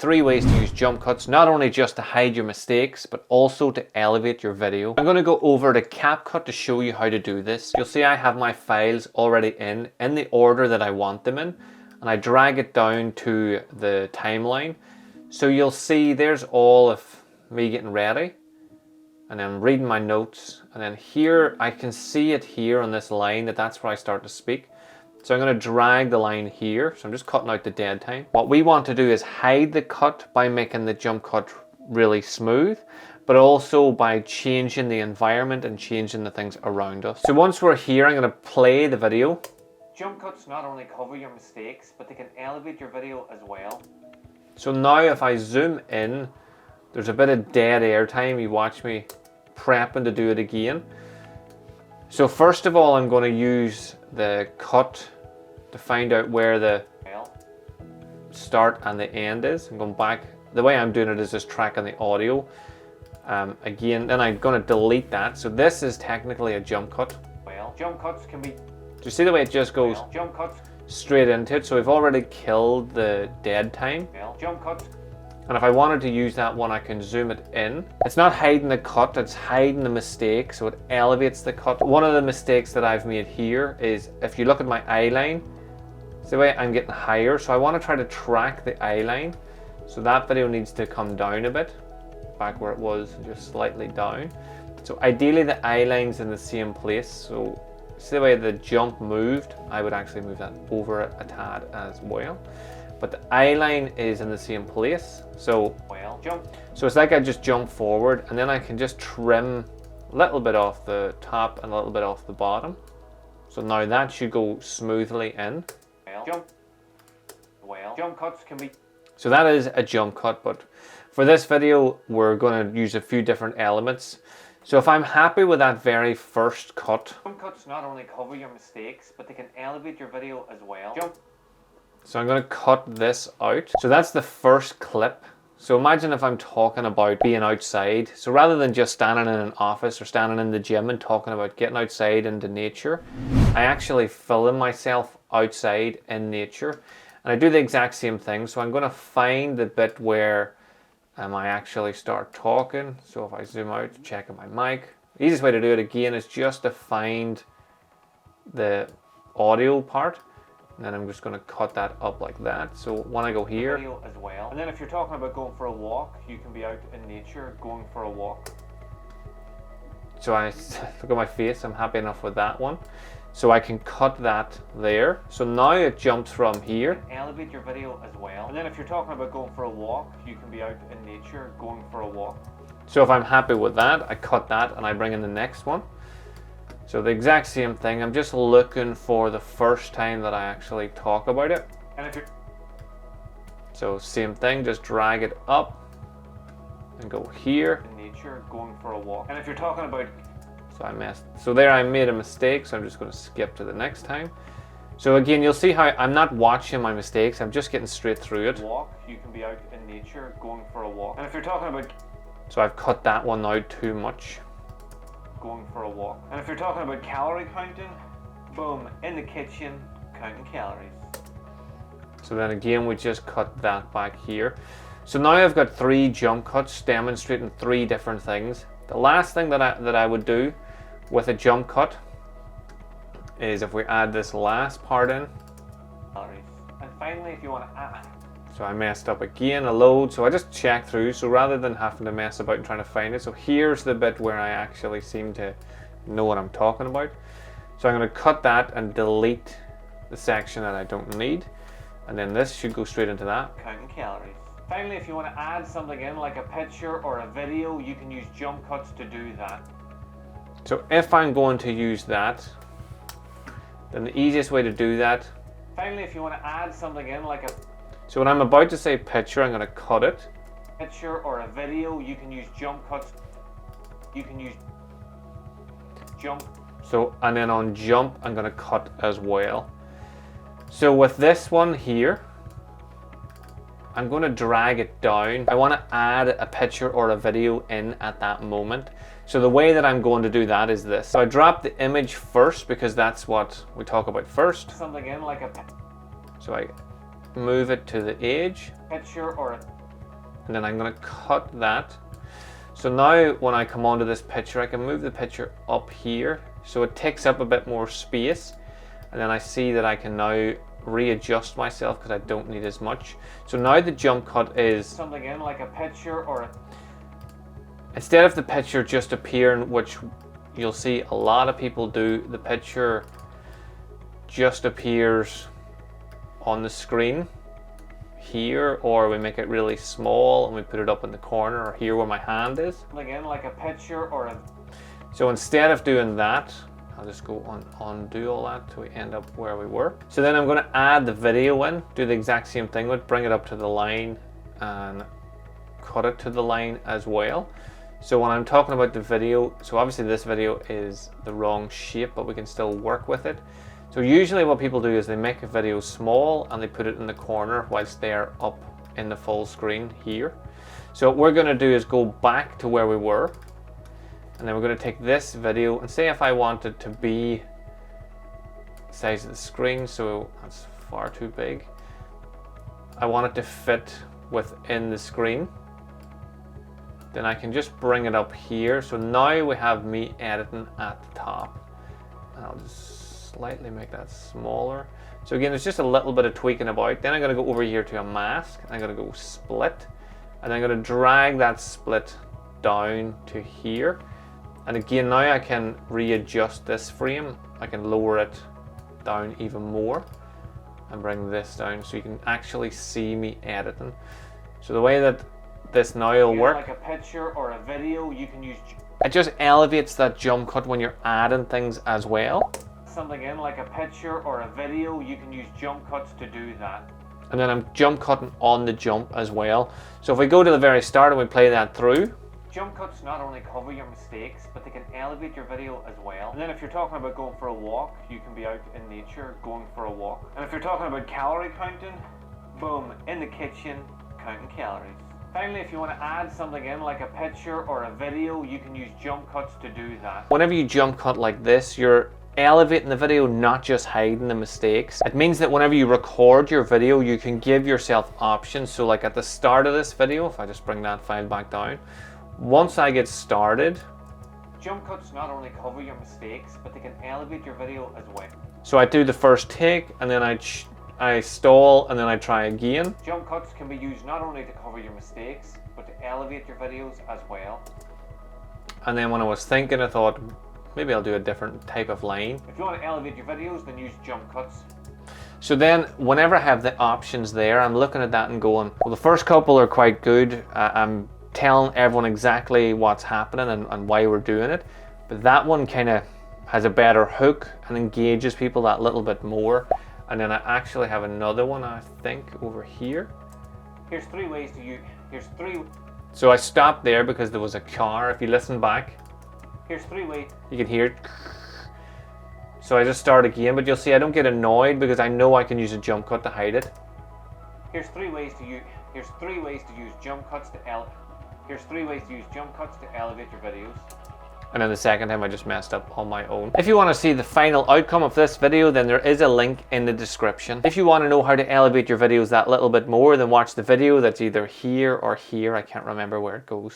3 ways to use jump cuts, not only just to hide your mistakes, but also to elevate your video. I'm going to go over to CapCut to show you how to do this. You'll see I have my files already in the order that I want them in, and I drag it down to the timeline. So you'll see there's all of me getting ready, and then reading my notes, and then here I can see it here on this line that's where I start to speak. So I'm going to drag the line here. So I'm just cutting out the dead time. What we want to do is hide the cut by making the jump cut really smooth, but also by changing the environment and changing the things around us. So once we're here, I'm going to play the video. Jump cuts not only cover your mistakes, but they can elevate your video as well. So now if I zoom in, there's a bit of dead air time. You watch me prepping to do it again. So first of all, I'm going to use the cut to find out where the start and the end is. I'm going back. The way I'm doing it is just tracking the audio. Again, then I'm going to delete that. So this is technically a jump cut. Well, jump cuts can be... Do you see the way it just goes jump cuts straight into it? So we've already killed the dead time. Well, jump cuts. And if I wanted to use that one, I can zoom it in. It's not hiding the cut, it's hiding the mistake, so it elevates the cut. One of the mistakes that I've made here is, if you look at my eye line, see the way I'm getting higher, so I want to try to track the eye line. So that video needs to come down a bit, back where it was, just slightly down. So ideally the eye line's in the same place, so see the way the jump moved, I would actually move that over a tad as well. But the eye line is in the same place, so jump. So it's like I just jump forward, and then I can just trim a little bit off the top and a little bit off the bottom. So now that should go smoothly in. Jump. Jump cuts can be... So that is a jump cut, but for this video, we're going to use a few different elements. So if I'm happy with that very first cut... Jump cuts not only cover your mistakes, but they can elevate your video as well. Jump. So I'm going to cut this out. So that's the first clip. So imagine if I'm talking about being outside. So rather than just standing in an office or standing in the gym and talking about getting outside into nature, I actually film myself outside in nature. And I do the exact same thing. So I'm going to find the bit where I actually start talking. So if I zoom out, checking my mic. The easiest way to do it again is just to find the audio part. And then I'm just going to cut that up like that. So when I go here as well. And then if you're talking about going for a walk, you can be out in nature going for a walk. So I look at my face, I'm happy enough with that one. So I can cut that there. So now it jumps from here. Elevate your video as well. And then if you're talking about going for a walk, you can be out in nature going for a walk. So if I'm happy with that, I cut that and I bring in the next one. So the exact same thing, I'm just looking for the first time that I actually talk about it. And if you're... So same thing, just drag it up and go here. In nature, going for a walk. And if you're talking about... So I messed. So there I made a mistake, so I'm just going to skip to the next time. So again, you'll see how I'm not watching my mistakes, I'm just getting straight through it. Walk, you can be out in nature, going for a walk. And if you're talking about... So I've cut that one out too much. Going for a walk. And if you're talking about calorie counting, boom, in the kitchen, counting calories. So then again, we just cut that back here. So now I've got 3 jump cuts demonstrating 3 different things. The last thing that I would do with a jump cut is if we add this last part in. Calories. And finally, if you want to add... So I messed up again, a load, so I just check through. So rather than having to mess about and trying to find it, so here's the bit where I actually seem to know what I'm talking about. So I'm going to cut that and delete the section that I don't need. And then this should go straight into that. Counting calories. Finally, if you want to add something in, like a picture or a video, you can use jump cuts to do that. So if I'm going to use that, then the easiest way to do that... Finally, if you want to add something in, like a... So when I'm about to say picture, I'm going to cut it. Picture or a video, you can use jump cuts. You can use jump. So, and then on jump, I'm going to cut as well. So with this one here, I'm going to drag it down. I want to add a picture or a video in at that moment. So the way that I'm going to do that is this. So I drop the image first because that's what we talk about first. Something in like a... So I move it to the edge. Picture or a... and then I'm going to cut that. So now when I come onto this picture, I can move the picture up here so it takes up a bit more space, and then I see that I can now readjust myself because I don't need as much. So now the jump cut is something in like a picture, or instead of the picture just appearing, which you'll see a lot of people do, the picture just appears on the screen here, or we make it really small and we put it up in the corner, or here where my hand is. Again, like a picture or a... So instead of doing that, I'll just go undo all that till we end up where we were. So then I'm going to add the video in, do the exact same thing with, bring it up to the line and cut it to the line as well. So when I'm talking about the video, so obviously this video is the wrong shape, but we can still work with it. So usually what people do is they make a video small and they put it in the corner whilst they're up in the full screen here. So what we're going to do is go back to where we were, and then we're going to take this video and say if I want it to be the size of the screen, so that's far too big. I want it to fit within the screen. Then I can just bring it up here. So now we have me editing at the top. And I'll just slightly make that smaller. So again, there's just a little bit of tweaking about. Then I'm going to go over here to a mask. I'm going to go split, and I'm going to drag that split down to here. And again, now I can readjust this frame. I can lower it down even more and bring this down so you can actually see me editing. So the way that this now will work, like a picture or a video, you can use, it just elevates that jump cut when you're adding things as well. Something in like a picture or a video, you can use jump cuts to do that. And then I'm jump cutting on the jump as well. So if we go to the very start and we play that through, jump cuts not only cover your mistakes, but they can elevate your video as well. And then if you're talking about going for a walk, you can be out in nature going for a walk. And if you're talking about calorie counting, boom, in the kitchen, counting calories. Finally, if you want to add something in like a picture or a video, you can use jump cuts to do that. Whenever you jump cut like this, you're elevating the video, not just hiding the mistakes. It means that whenever you record your video, you can give yourself options. So like at the start of this video, if I just bring that file back down, once I get started, jump cuts not only cover your mistakes, but they can elevate your video as well. So I do the first take, and then I stall, and then I try again. Jump cuts can be used not only to cover your mistakes, but to elevate your videos as well. And then when I was thinking, I thought, maybe I'll do a different type of line. If you want to elevate your videos, then use jump cuts. So then, whenever I have the options there, I'm looking at that and going, well, the first couple are quite good. I'm telling everyone exactly what's happening and why we're doing it. But that one kind of has a better hook and engages people that little bit more. And then I actually have another one, I think, over here. Here's 3 ways to use, So I stopped there because there was a car. If you listen back, here's 3 ways. You can hear it. So I just start again, but you'll see I don't get annoyed because I know I can use a jump cut to hide it. Here's 3 ways to use, jump cuts to elevate. Here's 3 ways to use jump cuts to elevate your videos. And then the second time I just messed up on my own. If you want to see the final outcome of this video, then there is a link in the description. If you want to know how to elevate your videos that little bit more, then watch the video that's either here or here. I can't remember where it goes.